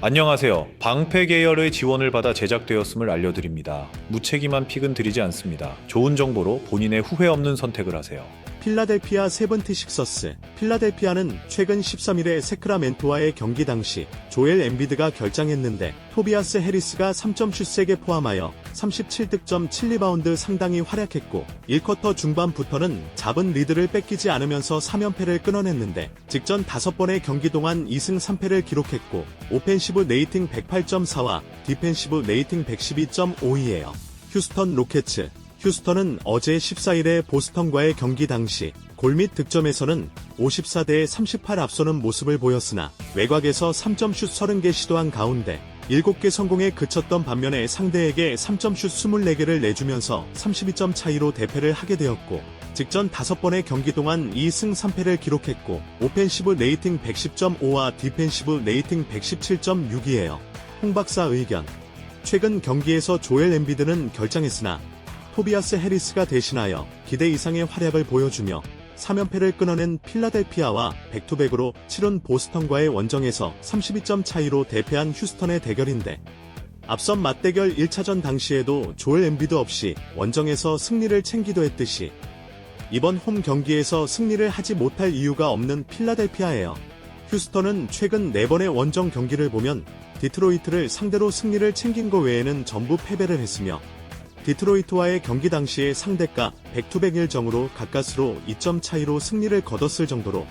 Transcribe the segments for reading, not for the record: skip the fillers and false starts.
안녕하세요. 방패 계열의 지원을 받아 제작되었음을 알려드립니다. 무책임한 픽은 드리지 않습니다. 좋은 정보로 본인의 후회 없는 선택을 하세요. 필라델피아 세븐티식서스. 필라델피아는 최근 13일에 세크라멘토와의 경기 당시 조엘 엠비드가 결장했는데 토비아스 해리스가 3점 슛 3개 포함하여 37득점 7리바운드 상당히 활약했고 1쿼터 중반부터는 잡은 리드를 뺏기지 않으면서 3연패를 끊어냈는데 직전 5번의 경기 동안 2승 3패를 기록했고 오펜시브 레이팅 108.4와 디펜시브 레이팅 112.5이에요. 휴스턴 로켓츠. 휴스턴은 어제 14일에 보스턴과의 경기 당시 골 및 득점에서는 54대 38 앞서는 모습을 보였으나 외곽에서 3점 슛 30개 시도한 가운데 7개 성공에 그쳤던 반면에 상대에게 3점 슛 24개를 내주면서 32점 차이로 대패를 하게 되었고 직전 5번의 경기 동안 2승 3패를 기록했고 오펜시브 레이팅 110.5와 디펜시브 레이팅 117.6이에요. 홍 박사 의견. 최근 경기에서 조엘 엠비드는 결장했으나 토비아스 해리스가 대신하여 기대 이상의 활약을 보여주며 3연패를 끊어낸 필라델피아와 백투백으로 치른 보스턴과의 원정에서 32점 차이로 대패한 휴스턴의 대결인데 앞선 맞대결 1차전 당시에도 조엘 엠비드 없이 원정에서 승리를 챙기도 했듯이 이번 홈 경기에서 승리를 하지 못할 이유가 없는 필라델피아예요. 휴스턴은 최근 4번의 원정 경기를 보면 디트로이트를 상대로 승리를 챙긴 것 외에는 전부 패배를 했으며 디트로이트와의 경기 당시의 상대가 백투백일정으로 가까스로 2점 차이로 승리를 거뒀을 정도로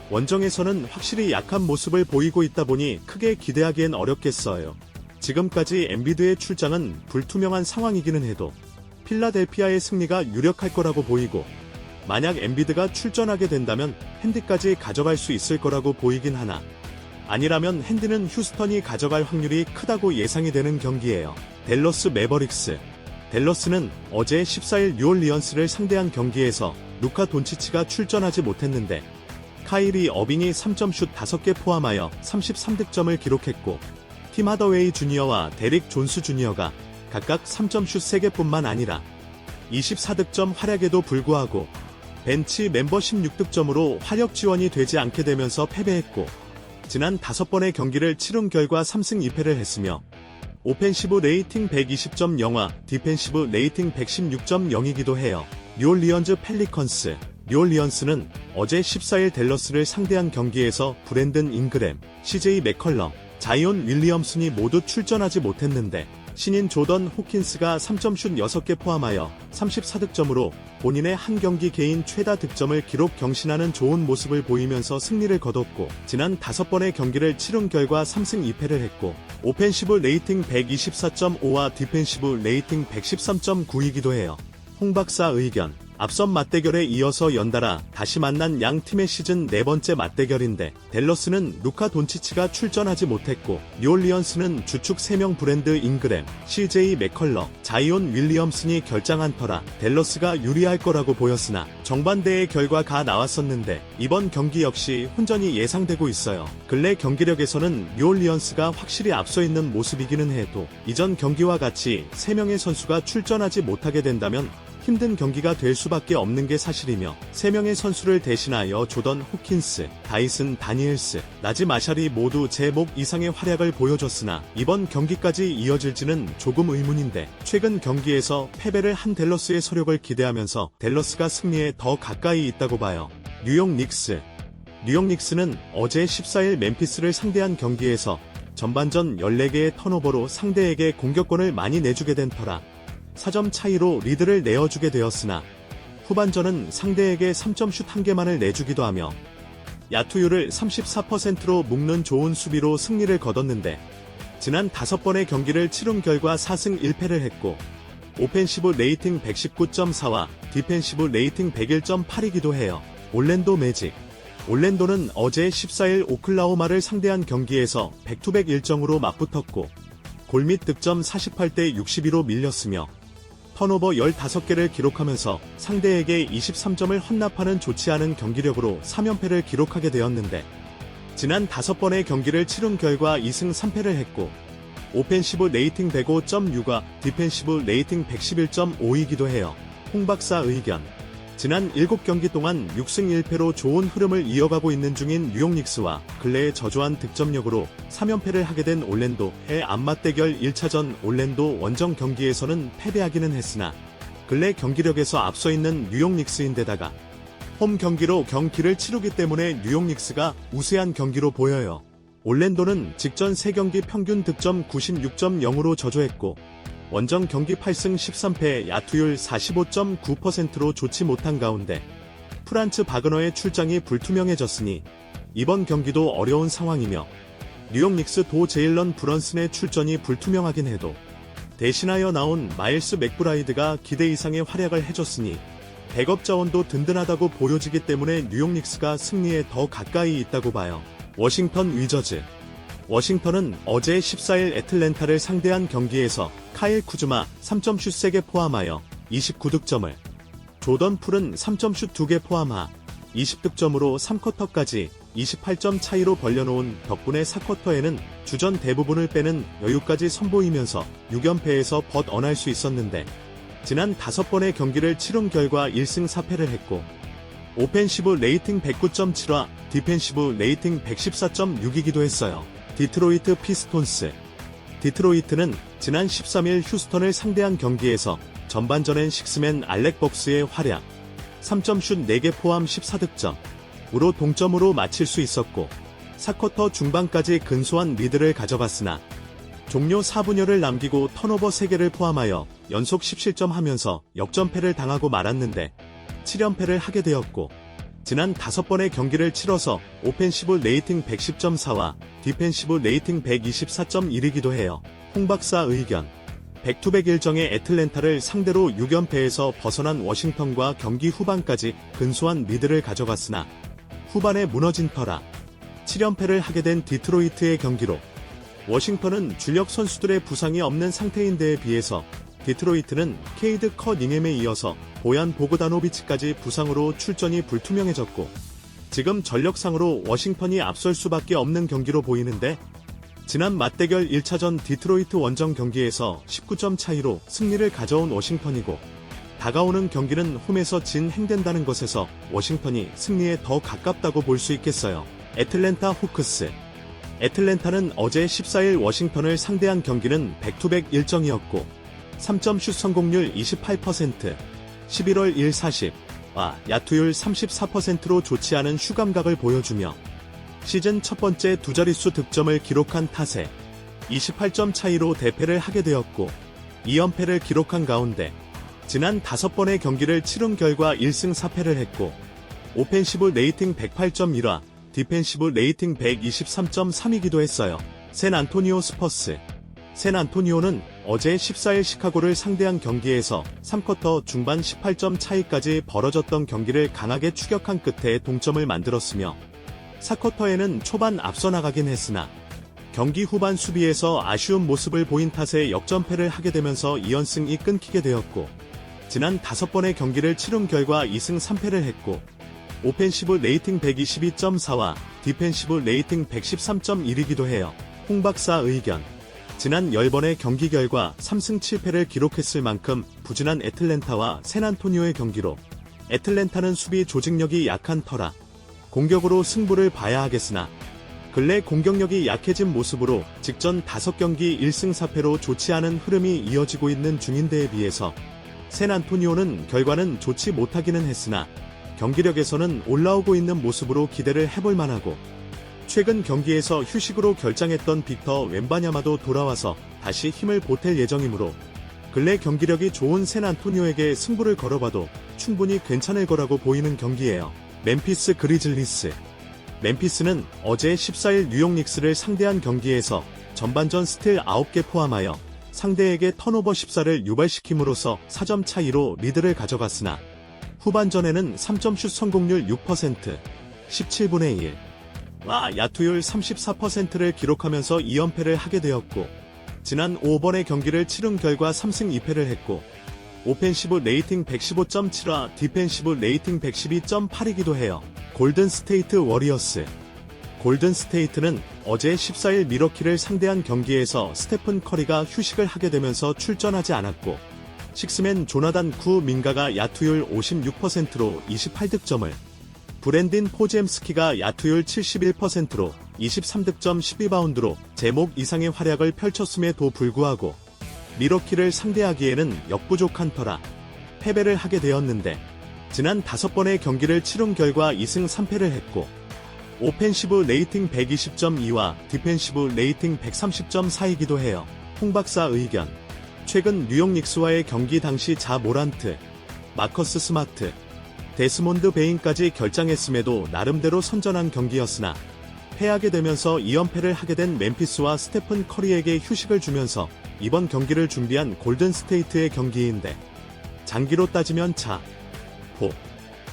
원정에서는 확실히 약한 모습을 보이고 있다 보니 크게 기대하기엔 어렵겠어요. 지금까지 엠비드의 출장은 불투명한 상황이기는 해도 필라델피아의 승리가 유력할 거라고 보이고 만약 엠비드가 출전하게 된다면 핸디까지 가져갈 수 있을 거라고 보이긴 하나 아니라면 핸디는 휴스턴이 가져갈 확률이 크다고 예상이 되는 경기예요. 댈러스 매버릭스. 댈러스는 어제 14일 뉴올리언스를 상대한 경기에서 루카 돈치치가 출전하지 못했는데 카이리 어빙이 3점 슛 5개 포함하여 33득점을 기록했고 팀 하더웨이 주니어와 데릭 존스 주니어가 각각 3점 슛 3개뿐만 아니라 24득점 활약에도 불구하고 벤치 멤버 16득점으로 화력 지원이 되지 않게 되면서 패배했고 지난 5번의 경기를 치른 결과 3승 2패를 했으며 오펜시브 레이팅 120.0와 디펜시브 레이팅 116.0이기도 해요. 뉴올리언즈 펠리컨스. 뉴올리언스는 어제 14일 댈러스를 상대한 경기에서 브랜든 잉그램, CJ 맥컬럼, 자이온 윌리엄슨이 모두 출전하지 못했는데 신인 조던 호킨스가 3점 슛 6개 포함하여 34득점으로 본인의 한 경기 개인 최다 득점을 기록 경신하는 좋은 모습을 보이면서 승리를 거뒀고 지난 5번의 경기를 치른 결과 3승 2패를 했고 오펜시브 레이팅 124.5와 디펜시브 레이팅 113.9이기도 해요. 홍 박사 의견. 앞선 맞대결에 이어서 연달아 다시 만난 양 팀의 시즌 4번째 맞대결인데 댈러스는 루카 돈치치가 출전하지 못했고 뉴올리언스는 주축 3명 브랜드 잉그램, CJ 맥컬러, 자이온 윌리엄슨이 결장한 터라 댈러스가 유리할 거라고 보였으나 정반대의 결과가 나왔었는데 이번 경기 역시 혼전이 예상되고 있어요. 근래 경기력에서는 뉴올리언스가 확실히 앞서 있는 모습이기는 해도 이전 경기와 같이 3명의 선수가 출전하지 못하게 된다면 힘든 경기가 될 수밖에 없는 게 사실이며 3명의 선수를 대신하여 조던 호킨스, 다이슨 다니엘스, 나지 마샬이 모두 제목 이상의 활약을 보여줬으나 이번 경기까지 이어질지는 조금 의문인데 최근 경기에서 패배를 한 댈러스의 서력을 기대하면서 댈러스가 승리에 더 가까이 있다고 봐요. 뉴욕 닉스. 뉴욕 닉스는 어제 14일 멤피스를 상대한 경기에서 전반전 14개의 턴오버로 상대에게 공격권을 많이 내주게 된 터라 4점 차이로 리드를 내어주게 되었으나 후반전은 상대에게 3점 슛 1개만을 내주기도 하며 야투율을 34%로 묶는 좋은 수비로 승리를 거뒀는데 지난 5번의 경기를 치른 결과 4승 1패를 했고 오펜시브 레이팅 119.4와 디펜시브 레이팅 101.8이기도 해요. 올랜도 매직. 올랜도는 어제 14일 오클라호마를 상대한 경기에서 백투백 일정으로 맞붙었고 골 및 득점 48대 62로 밀렸으며 턴오버 15개를 기록하면서 상대에게 23점을 헌납하는 좋지 않은 경기력으로 3연패를 기록하게 되었는데 지난 5번의 경기를 치른 결과 2승 3패를 했고 오펜시브 레이팅 105.6과 디펜시브 레이팅 111.5이기도 해요. 홍 박사 의견. 지난 7경기 동안 6승 1패로 좋은 흐름을 이어가고 있는 중인 뉴욕 닉스와 근래의 저조한 득점력으로 3연패를 하게 된 올랜도의 안맞대결 1차전 올랜도 원정 경기에서는 패배하기는 했으나 근래 경기력에서 앞서 있는 뉴욕 닉스인데다가 홈 경기로 경기를 치르기 때문에 뉴욕 닉스가 우세한 경기로 보여요. 올랜도는 직전 3경기 평균 득점 96.0으로 저조했고 원정 경기 8승 13패 야투율 45.9%로 좋지 못한 가운데 프란츠 바그너의 출장이 불투명해졌으니 이번 경기도 어려운 상황이며 뉴욕 닉스 도 제일런 브런슨의 출전이 불투명하긴 해도 대신하여 나온 마일스 맥브라이드가 기대 이상의 활약을 해줬으니 백업 자원도 든든하다고 보여지기 때문에 뉴욕 닉스가 승리에 더 가까이 있다고 봐요. 워싱턴 위저즈. 워싱턴은 어제 14일 애틀랜타를 상대한 경기에서 카일 쿠즈마 3점슛 3개 포함하여 29득점을, 조던 풀은 3점슛 2개 포함하 20득점으로 3쿼터까지 28점 차이로 벌려놓은 덕분에 4쿼터에는 주전 대부분을 빼는 여유까지 선보이면서 6연패에서 벗어날 수 있었는데 지난 5번의 경기를 치른 결과 1승 4패를 했고 오펜시브 레이팅 109.7와 디펜시브 레이팅 114.6이기도 했어요. 디트로이트 피스톤스. 디트로이트는 지난 13일 휴스턴을 상대한 경기에서 전반전엔 식스맨 알렉 벅스의 활약, 3점슛 4개 포함 14득점으로 동점으로 마칠 수 있었고 4쿼터 중반까지 근소한 리드를 가져갔으나 종료 4분여를 남기고 턴오버 3개를 포함하여 연속 10실점 하면서 역전패를 당하고 말았는데 7연패를 하게 되었고 지난 5번의 경기를 치러서 오펜시브 레이팅 110.4와 디펜시브 레이팅 124.1이기도 해요. 홍박사 의견. 백투백 일정의 애틀랜타를 상대로 6연패에서 벗어난 워싱턴과 경기 후반까지 근소한 리드를 가져갔으나 후반에 무너진 터라 7연패를 하게 된 디트로이트의 경기로 워싱턴은 주력 선수들의 부상이 없는 상태인데에 비해서 디트로이트는 케이드 커닝햄에 이어서 보얀 보그다노비치까지 부상으로 출전이 불투명해졌고 지금 전력상으로 워싱턴이 앞설 수밖에 없는 경기로 보이는데 지난 맞대결 1차전 디트로이트 원정 경기에서 19점 차이로 승리를 가져온 워싱턴이고 다가오는 경기는 홈에서 진행된다는 것에서 워싱턴이 승리에 더 가깝다고 볼 수 있겠어요. 애틀랜타 호크스. 애틀랜타는 어제 14일 워싱턴을 상대한 경기는 백투백 일정이었고 3점슛 성공률 28%, 11월 1 40와 야투율 34%로 좋지 않은 슈감각을 보여주며 시즌 첫 번째 두 자릿수 득점을 기록한 탓에 28점 차이로 대패를 하게 되었고 2연패를 기록한 가운데 지난 5번의 경기를 치른 결과 1승 4패를 했고 오펜시브 레이팅 108.1와 디펜시브 레이팅 123.3이기도 했어요. 샌안토니오 스퍼스. 샌안토니오는 어제 14일 시카고를 상대한 경기에서 3쿼터 중반 18점 차이까지 벌어졌던 경기를 강하게 추격한 끝에 동점을 만들었으며 4쿼터에는 초반 앞서 나가긴 했으나 경기 후반 수비에서 아쉬운 모습을 보인 탓에 역전패를 하게 되면서 2연승이 끊기게 되었고 지난 5번의 경기를 치른 결과 2승 3패를 했고 오펜시브 레이팅 122.4와 디펜시브 레이팅 113.1이기도 해요. 홍박사 의견. 지난 10번의 경기 결과 3승 7패를 기록했을 만큼 부진한 애틀랜타와 샌안토니오의 경기로 애틀랜타는 수비 조직력이 약한 터라 공격으로 승부를 봐야 하겠으나 근래 공격력이 약해진 모습으로 직전 5경기 1승 4패로 좋지 않은 흐름이 이어지고 있는 중인데에 비해서 샌안토니오는 결과는 좋지 못하기는 했으나 경기력에서는 올라오고 있는 모습으로 기대를 해볼 만하고 최근 경기에서 휴식으로 결장했던 빅터 웬바냐마도 돌아와서 다시 힘을 보탤 예정이므로 근래 경기력이 좋은 샌안토니오에게 승부를 걸어봐도 충분히 괜찮을 거라고 보이는 경기예요. 멤피스 그리즐리스. 멤피스는 어제 14일 뉴욕 닉스를 상대한 경기에서 전반전 스틸 9개 포함하여 상대에게 턴오버 14를 유발시킴으로써 4점 차이로 리드를 가져갔으나 후반전에는 3점슛 성공률 6%, 17분의 1, 야투율 34%를 기록하면서 2연패를 하게 되었고 지난 5번의 경기를 치른 결과 3승 2패를 했고 오펜시브 레이팅 115.7와 디펜시브 레이팅 112.8이기도 해요. 골든 스테이트 워리어스. 골든 스테이트는 어제 14일 미러키를 상대한 경기에서 스테픈 커리가 휴식을 하게 되면서 출전하지 않았고 식스맨 조나단 쿠민가가 야투율 56%로 28득점을, 브랜딘 포젬스키가 야투율 71%로 23득점 12바운드로 제목 이상의 활약을 펼쳤음에도 불구하고 미러키를 상대하기에는 역부족한 터라 패배를 하게 되었는데, 지난 5번의 경기를 치른 결과 2승 3패를 했고 오펜시브 레이팅 120.2와 디펜시브 레이팅 130.4이기도 해요. 홍 박사 의견. 최근 뉴욕 닉스와의 경기 당시 자 모란트, 마커스 스마트, 데스몬드 베인까지 결장했음에도 나름대로 선전한 경기였으나 패하게 되면서 2연패를 하게 된 멤피스와 스테픈 커리에게 휴식을 주면서 이번 경기를 준비한 골든 스테이트의 경기인데, 장기로 따지면 자, 보,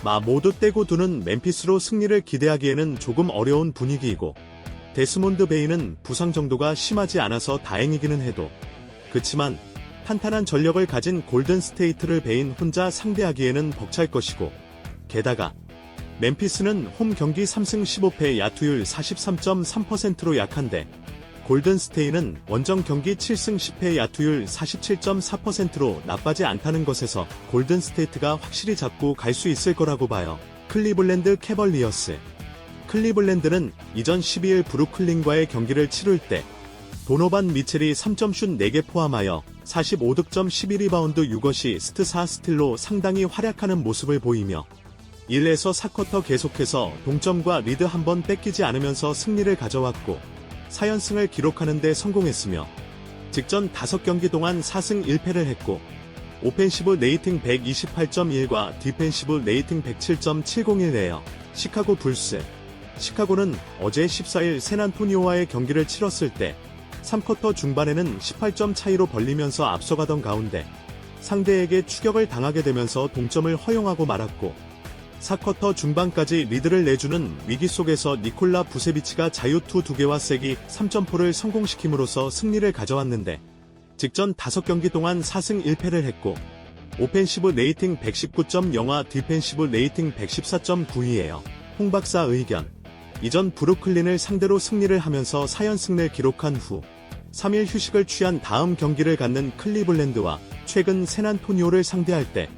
마 모두 떼고 두는 멤피스로 승리를 기대하기에는 조금 어려운 분위기이고, 데스몬드 베인은 부상 정도가 심하지 않아서 다행이기는 해도 그치만 탄탄한 전력을 가진 골든 스테이트를 베인 혼자 상대하기에는 벅찰 것이고, 게다가 멤피스는 홈 경기 3승 15패 야투율 43.3%로 약한데, 골든 스테이트는 원정 경기 7승 10패 야투율 47.4%로 나빠지 않다는 것에서 골든 스테이트가 확실히 잡고 갈 수 있을 거라고 봐요. 클리블랜드 캐벌리어스. 클리블랜드는 이전 12일 브루클린과의 경기를 치룰 때 도노반 미첼이 3점슛 4개 포함하여 45득점 11리바운드 6어시스트 4스틸로 상당히 활약하는 모습을 보이며 1에서 4쿼터 계속해서 동점과 리드 한 번 뺏기지 않으면서 승리를 가져왔고 4연승을 기록하는 데 성공했으며, 직전 5경기 동안 4승 1패를 했고 오펜시브 레이팅 128.1과 디펜시브 레이팅 107.701이에요. 시카고 불스. 시카고는 어제 14일 샌안토니오와의 경기를 치렀을 때 3쿼터 중반에는 18점 차이로 벌리면서 앞서가던 가운데 상대에게 추격을 당하게 되면서 동점을 허용하고 말았고, 4쿼터 중반까지 리드를 내주는 위기 속에서 니콜라 부세비치가 자유투 2개와 세기 3점포를 성공시킴으로써 승리를 가져왔는데, 직전 5경기 동안 4승 1패를 했고 오펜시브 레이팅 119.0와 디펜시브 레이팅 114.9이에요. 홍 박사 의견. 이전 브루클린을 상대로 승리를 하면서 4연승을 기록한 후 3일 휴식을 취한 다음 경기를 갖는 클리블랜드와 최근 샌안토니오를 상대할 때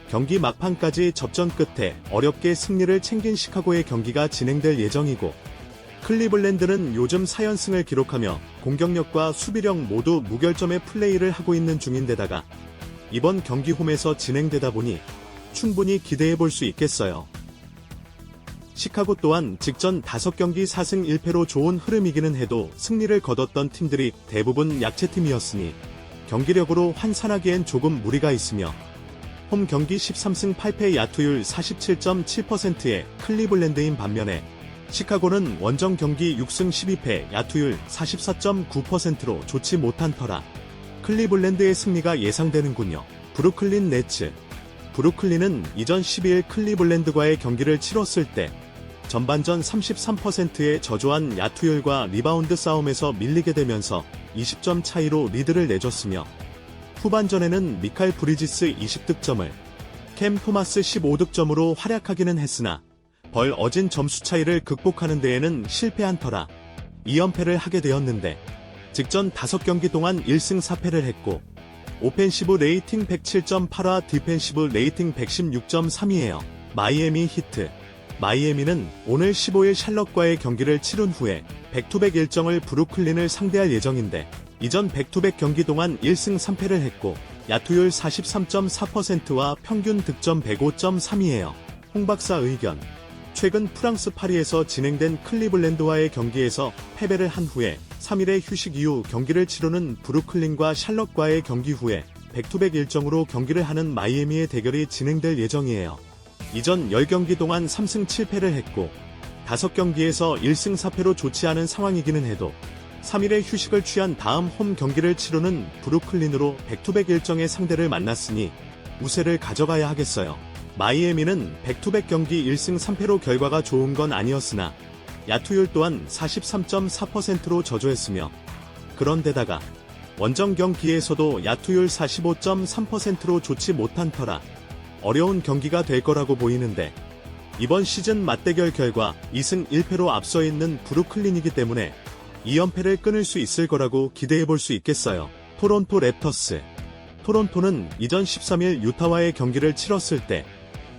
경기 막판까지 접전 끝에 어렵게 승리를 챙긴 시카고의 경기가 진행될 예정이고, 클리블랜드는 요즘 4연승을 기록하며 공격력과 수비력 모두 무결점의 플레이를 하고 있는 중인데다가 이번 경기 홈에서 진행되다 보니 충분히 기대해볼 수 있겠어요. 시카고 또한 직전 5경기 4승 1패로 좋은 흐름이기는 해도 승리를 거뒀던 팀들이 대부분 약체팀이었으니 경기력으로 환산하기엔 조금 무리가 있으며, 홈 경기 13승 8패 야투율 47.7%의 클리블랜드인 반면에 시카고는 원정 경기 6승 12패 야투율 44.9%로 좋지 못한 터라 클리블랜드의 승리가 예상되는군요. 브루클린 네츠. 브루클린은 이전 12일 클리블랜드과의 경기를 치렀을 때 전반전 33%의 저조한 야투율과 리바운드 싸움에서 밀리게 되면서 20점 차이로 리드를 내줬으며, 후반전에는 미칼 브리지스 20득점을, 캠 토마스 15득점으로 활약하기는 했으나 벌어진 점수 차이를 극복하는 데에는 실패한 터라 2연패를 하게 되었는데, 직전 5경기 동안 1승 4패를 했고 오펜시브 레이팅 107.8와 디펜시브 레이팅 116.3이에요. 마이애미 히트. 마이애미는 오늘 15일 샬럿과의 경기를 치른 후에 백투백 일정을 브루클린을 상대할 예정인데, 이전 백투백 경기 동안 1승 3패를 했고 야투율 43.4%와 평균 득점 105.3이에요. 홍 박사 의견. 최근 프랑스 파리에서 진행된 클리블랜드와의 경기에서 패배를 한 후에 3일의 휴식 이후 경기를 치르는 브루클린과 샬럿과의 경기 후에 백투백 일정으로 경기를 하는 마이애미의 대결이 진행될 예정이에요. 이전 10경기 동안 3승 7패를 했고 5경기에서 1승 4패로 좋지 않은 상황이기는 해도 3일의 휴식을 취한 다음 홈 경기를 치르는 브루클린으로 백투백 일정의 상대를 만났으니 우세를 가져가야 하겠어요. 마이애미는 백투백 경기 1승 3패로 결과가 좋은 건 아니었으나 야투율 또한 43.4%로 저조했으며, 그런데다가 원정 경기에서도 야투율 45.3%로 좋지 못한 터라 어려운 경기가 될 거라고 보이는데, 이번 시즌 맞대결 결과 2승 1패로 앞서 있는 브루클린이기 때문에 2연패를 끊을 수 있을 거라고 기대해볼 수 있겠어요. 토론토 랩터스. 토론토는 이전 13일 유타와의 경기를 치렀을 때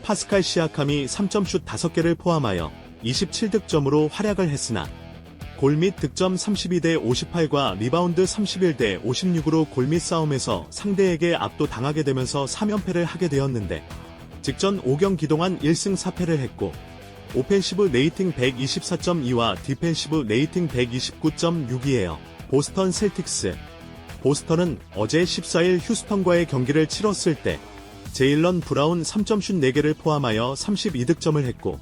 파스칼 시아캄이 3점슛 5개를 포함하여 27득점으로 활약을 했으나 골 및 득점 32대 58과 리바운드 31대 56으로 골밑 싸움에서 상대에게 압도당하게 되면서 3연패를 하게 되었는데 직전 5경기 동안 1승 4패를 했고 오펜시브 레이팅 124.2와 디펜시브 레이팅 129.6이에요. 보스턴 셀틱스. 보스턴은 어제 14일 휴스턴과의 경기를 치렀을 때 제일런 브라운 3점슛 4개를 포함하여 32득점을 했고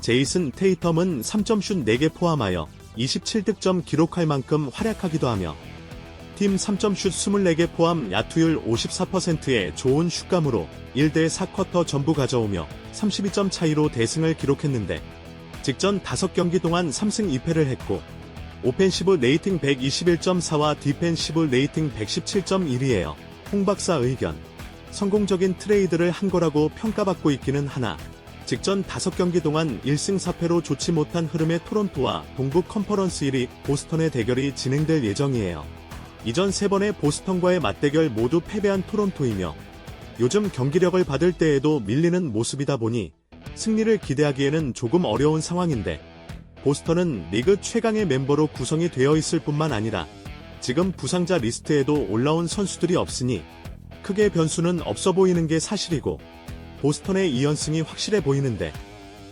제이슨 테이텀은 3점슛 4개 포함하여 27득점 기록할 만큼 활약하기도 하며 팀 3점슛 24개 포함 야투율 54%의 좋은 슛감으로 1대 4쿼터 전부 가져오며 32점 차이로 대승을 기록했는데 직전 5경기 동안 3승 2패를 했고 오펜시브 레이팅 121.4와 디펜시브 레이팅 117.1이에요. 홍박사 의견. 성공적인 트레이드를 한 거라고 평가받고 있기는 하나 직전 5경기 동안 1승 4패로 좋지 못한 흐름의 토론토와 동부 컨퍼런스 1위 보스턴의 대결이 진행될 예정이에요. 이전 3번의 보스턴과의 맞대결 모두 패배한 토론토이며 요즘 경기력을 받을 때에도 밀리는 모습이다 보니 승리를 기대하기에는 조금 어려운 상황인데 보스턴은 리그 최강의 멤버로 구성이 되어 있을 뿐만 아니라 지금 부상자 리스트에도 올라온 선수들이 없으니 크게 변수는 없어 보이는 게 사실이고 보스턴의 2연승이 확실해 보이는데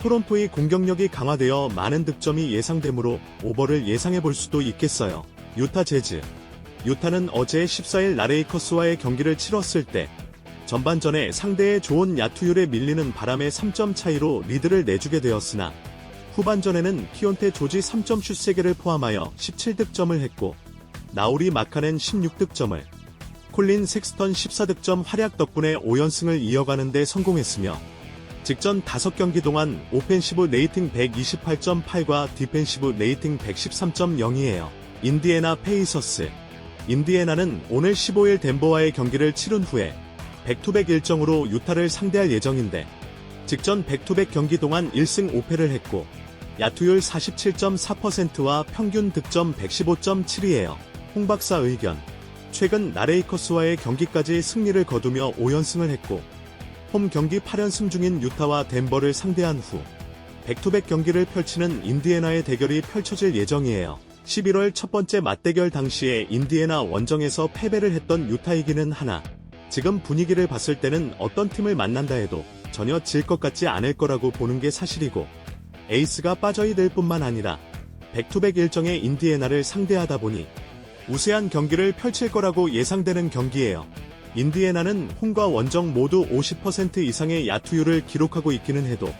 토론토의 공격력이 강화되어 많은 득점이 예상되므로 오버를 예상해 볼 수도 있겠어요. 유타 재즈. 유타는 어제 14일 라레이커스와의 경기를 치렀을 때 전반전에 상대의 좋은 야투율에 밀리는 바람에 3점 차이로 리드를 내주게 되었으나 후반전에는 키온테 조지 3점슛 3개를 포함하여 17득점을 했고 나우리 마카넨 16득점을 콜린 섹스턴 14득점 활약 덕분에 5연승을 이어가는 데 성공했으며 직전 5경기 동안 오펜시브 레이팅 128.8과 디펜시브 레이팅 113.0이에요. 인디애나 페이서스. 인디애나는 오늘 15일 덴버와의 경기를 치른 후에 백투백 일정으로 유타를 상대할 예정인데 직전 백투백 경기 동안 1승 5패를 했고 야투율 47.4%와 평균 득점 115.7이에요. 홍박사 의견. 최근 라레이커스와의 경기까지 승리를 거두며 5연승을 했고 홈 경기 8연승 중인 유타와 덴버를 상대한 후 백투백 경기를 펼치는 인디애나의 대결이 펼쳐질 예정이에요. 11월 첫 번째 맞대결 당시에 인디애나 원정에서 패배를 했던 유타이기는 하나 지금 분위기를 봤을 때는 어떤 팀을 만난다 해도 전혀 질 것 같지 않을 거라고 보는 게 사실이고 에이스가 빠져있을 뿐만 아니라 백투백 일정의 인디애나를 상대하다 보니 우세한 경기를 펼칠 거라고 예상되는 경기예요. 인디애나는 홈과 원정 모두 50% 이상의 야투율을 기록하고 있기는 해도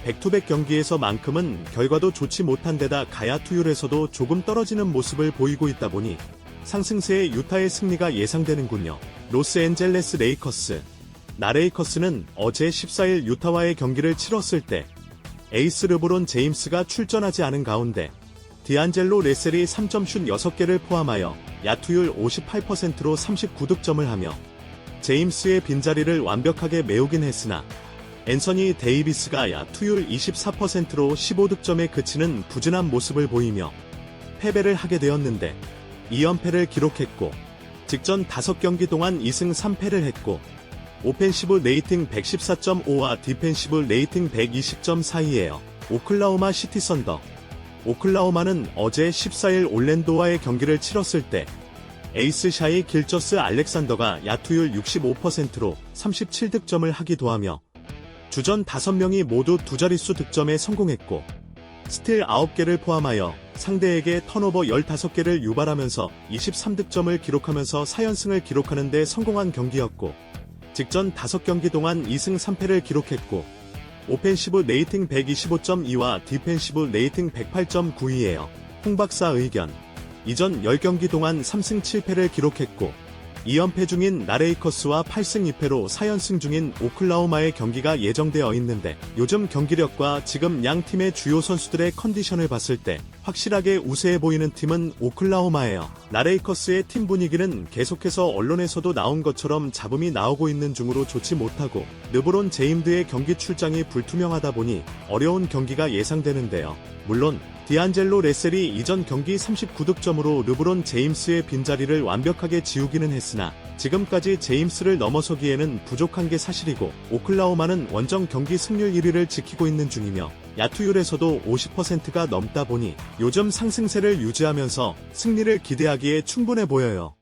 백투백 경기에서만큼은 결과도 좋지 못한 데다 가야투율에서도 조금 떨어지는 모습을 보이고 있다 보니 상승세의 유타의 승리가 예상되는군요. 로스앤젤레스 레이커스. 라레이커스는 어제 14일 유타와의 경기를 치렀을 때 에이스 르브론 제임스가 출전하지 않은 가운데 디안젤로 레셀이 3점슛 6개를 포함하여 야투율 58%로 39득점을 하며 제임스의 빈자리를 완벽하게 메우긴 했으나 앤서니 데이비스가 야투율 24%로 15득점에 그치는 부진한 모습을 보이며 패배를 하게 되었는데 2연패를 기록했고 직전 5경기 동안 2승 3패를 했고 오펜시브 레이팅 114.5와 디펜시브 레이팅 120.4이에요. 오클라호마 시티 선더. 오클라호마는 어제 14일 올랜도와의 경기를 치렀을 때 에이스 샤이 길저스 알렉산더가 야투율 65%로 37득점을 하기도 하며 주전 5명이 모두 두 자릿수 득점에 성공했고 스틸 9개를 포함하여 상대에게 턴오버 15개를 유발하면서 23득점을 기록하면서 4연승을 기록하는 데 성공한 경기였고 직전 5경기 동안 2승 3패를 기록했고 오펜시브 레이팅 125.2와 디펜시브 레이팅 108.9이에요. 홍박사 의견. 이전 10경기 동안 3승 7패를 기록했고 2연패 중인 라레이커스와 8승 2패로 4연승 중인 오클라호마의 경기가 예정되어 있는데 요즘 경기력과 지금 양 팀의 주요 선수들의 컨디션을 봤을 때 확실하게 우세해 보이는 팀은 오클라호마예요. 라레이커스의 팀 분위기는 계속해서 언론에서도 나온 것처럼 잡음이 나오고 있는 중으로 좋지 못하고 르브론 제임스의 경기 출장이 불투명하다 보니 어려운 경기가 예상되는데요. 물론 디안젤로 레셀이 이전 경기 39득점으로 르브론 제임스의 빈자리를 완벽하게 지우기는 했으나 지금까지 제임스를 넘어서기에는 부족한 게 사실이고 오클라호마는 원정 경기 승률 1위를 지키고 있는 중이며 야투율에서도 50%가 넘다 보니 요즘 상승세를 유지하면서 승리를 기대하기에 충분해 보여요.